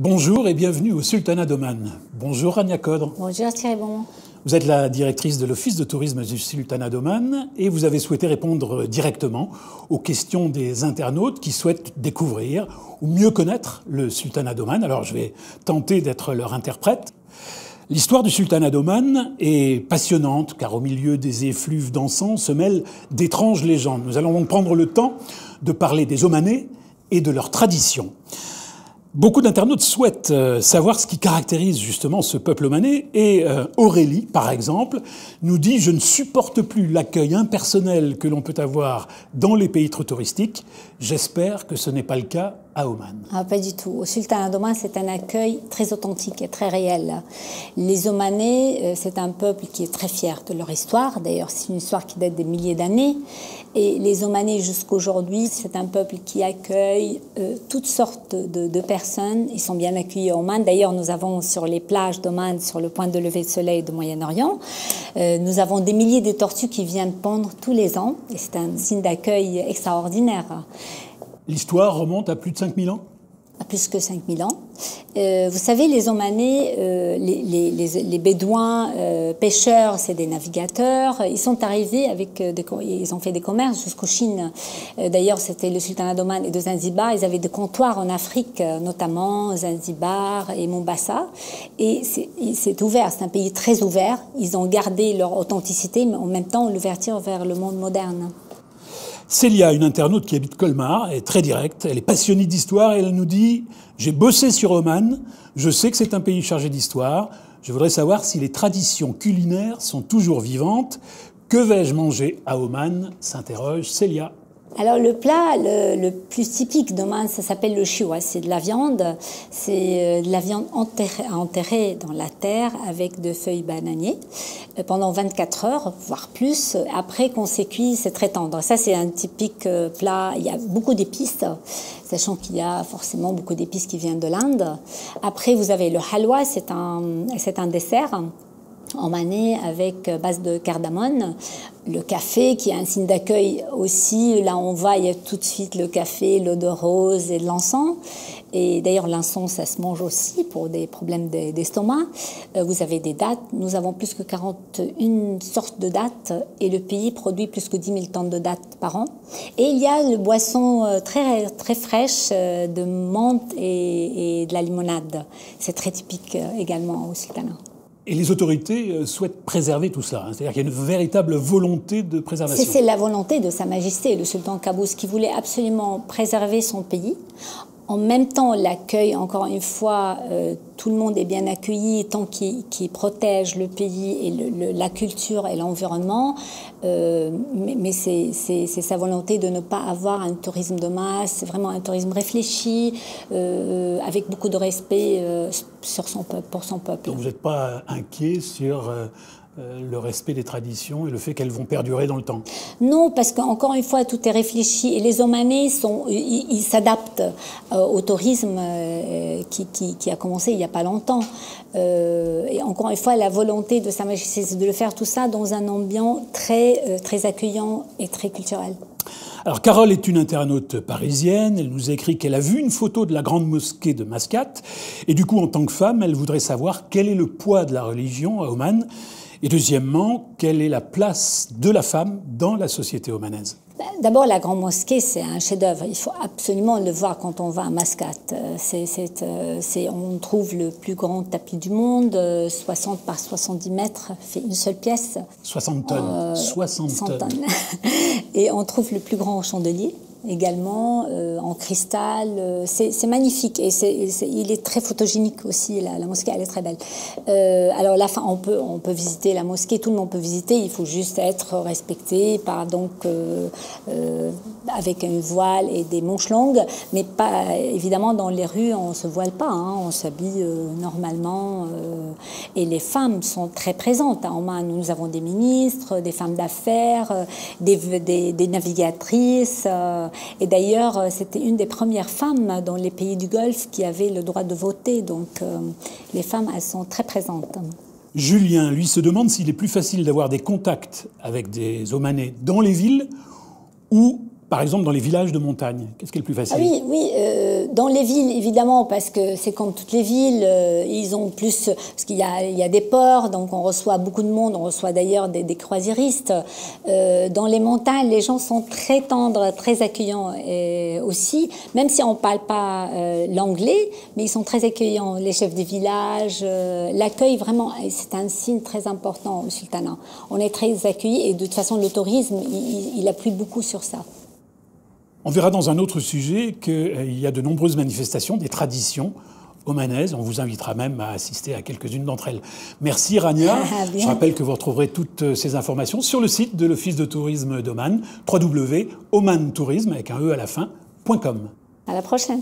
Bonjour et bienvenue au Sultanat d'Oman. Bonjour Rania Kodre. Bonjour Thierry Beaumont. Vous êtes la directrice de l'Office de tourisme du Sultanat d'Oman et vous avez souhaité répondre directement aux questions des internautes qui souhaitent découvrir ou mieux connaître le Sultanat d'Oman. Alors je vais tenter d'être leur interprète. L'histoire du Sultanat d'Oman est passionnante car au milieu des effluves d'encens se mêlent d'étranges légendes. Nous allons donc prendre le temps de parler des Omanais et de leurs traditions. Beaucoup d'internautes souhaitent savoir ce qui caractérise justement ce peuple omanais et Aurélie, par exemple, nous dit « Je ne supporte plus l'accueil impersonnel que l'on peut avoir dans les pays trop touristiques. J'espère que ce n'est pas le cas à Oman. » Pas du tout. Au Sultanat d'Oman, c'est un accueil très authentique et très réel. Les Omanais, c'est un peuple qui est très fier de leur histoire. D'ailleurs, c'est une histoire qui date des milliers d'années. Et les Omanais, jusqu'aujourd'hui, c'est un peuple qui accueille toutes sortes de personnes. Ils sont bien accueillis à Oman. D'ailleurs, nous avons sur les plages d'Oman, sur le point de lever de soleil du Moyen-Orient, nous avons des milliers de tortues qui viennent pondre tous les ans. Et c'est un signe d'accueil extraordinaire. L'histoire remonte à plus de 5000 ans ? À plus que 5000 ans. Vous savez, les Omanais, les Bédouins pêcheurs, c'est des navigateurs. Ils sont arrivés avec ils ont fait des commerces jusqu'aux Chine. D'ailleurs, c'était le Sultanat d'Oman et de Zanzibar. Ils avaient des comptoirs en Afrique, notamment Zanzibar et Mombasa. Et c'est ouvert, c'est un pays très ouvert. Ils ont gardé leur authenticité, mais en même temps l'ouverture vers le monde moderne. Célia, une internaute qui habite Colmar, est très directe, elle est passionnée d'histoire et elle nous dit « J'ai bossé sur Oman, je sais que c'est un pays chargé d'histoire, je voudrais savoir si les traditions culinaires sont toujours vivantes. Que vais-je manger à Oman ?» s'interroge Célia. Alors le plat le plus typique d'Oman, ça s'appelle le chiwa. C'est de la viande, c'est de la viande enterrée dans la terre avec de feuilles bananiers pendant 24 heures, voire plus. Après qu'on s'est cuit, c'est très tendre. Ça, c'est un typique plat. Il y a beaucoup d'épices, sachant qu'il y a forcément beaucoup d'épices qui viennent de l'Inde. Après, vous avez le halwa, c'est un dessert omanais avec base de cardamone, le café qui est un signe d'accueil aussi. Là on va, il y a tout de suite le café, l'eau de rose et de l'encens. Et d'ailleurs l'encens ça se mange aussi pour des problèmes d'estomac. Vous avez des dattes, nous avons plus que 41 sortes de dattes et le pays produit plus que 10 000 tonnes de dattes par an. Et il y a une boisson très, très fraîche de menthe et de la limonade. C'est très typique également au Sultanat. Et les autorités souhaitent préserver tout cela. C'est-à-dire qu'il y a une véritable volonté de préservation. C'est la volonté de Sa Majesté, le sultan Qaboos, qui voulait absolument préserver son pays. En même temps, l'accueil, encore une fois, tout le monde est bien accueilli tant qu'il protège le pays et la culture et l'environnement. Mais c'est sa volonté de ne pas avoir un tourisme de masse, c'est vraiment un tourisme réfléchi, avec beaucoup de respect pour son peuple. Donc vous n'êtes pas inquiet sur le respect des traditions et le fait qu'elles vont perdurer dans le temps? Non, parce qu'encore une fois, tout est réfléchi. Et les Omanais, ils s'adaptent au tourisme qui a commencé il n'y a pas longtemps. Et encore une fois, la volonté de Sa Majesté, c'est de le faire tout ça dans un ambiance très accueillant et très culturel. Alors, Carole est une internaute parisienne. Elle nous a écrit qu'elle a vu une photo de la grande mosquée de Mascate. Et du coup, en tant que femme, elle voudrait savoir quel est le poids de la religion à Oman. Et deuxièmement, quelle est la place de la femme dans la société omanaise? D'abord, la grande mosquée, c'est un chef-d'œuvre. Il faut absolument le voir quand on va à Mascate. On trouve le plus grand tapis du monde, 60 par 70 mètres, fait une seule pièce. 60 tonnes. 60 tonnes. Et on trouve le plus grand chandelier également, en cristal. C'est magnifique et il est très photogénique aussi. La mosquée, elle est très belle. Alors là, on peut visiter la mosquée, tout le monde peut visiter. Il faut juste être respecté par avec une voile et des manches longues, mais pas évidemment dans les rues, on se voile pas, hein, on s'habille normalement. Et les femmes sont très présentes. En Oman, nous avons des ministres, des femmes d'affaires, des navigatrices. Et d'ailleurs, c'était une des premières femmes dans les pays du Golfe qui avait le droit de voter. Donc, les femmes, elles sont très présentes. Julien, lui, se demande s'il est plus facile d'avoir des contacts avec des Omanais dans les villes ou Par exemple, dans les villages de montagne, qu'est-ce qui est le plus facile? Oui, dans les villes, évidemment, parce que c'est comme toutes les villes, ils ont plus... Parce qu'il y a des ports, donc on reçoit beaucoup de monde, on reçoit d'ailleurs des croisiéristes. Dans les montagnes, les gens sont très tendres, très accueillants aussi, même si on ne parle pas l'anglais, mais ils sont très accueillants, les chefs des villages. L'accueil, vraiment, c'est un signe très important au sultanat. On est très accueillis et de toute façon, le tourisme, il appuie beaucoup sur ça. On verra dans un autre sujet qu'il y a de nombreuses manifestations, des traditions omanaises. On vous invitera même à assister à quelques-unes d'entre elles. Merci Rania. Je rappelle que vous retrouverez toutes ces informations sur le site de l'Office de tourisme d'Oman, www.omantourisme, avec un E à la fin, .com. À la prochaine.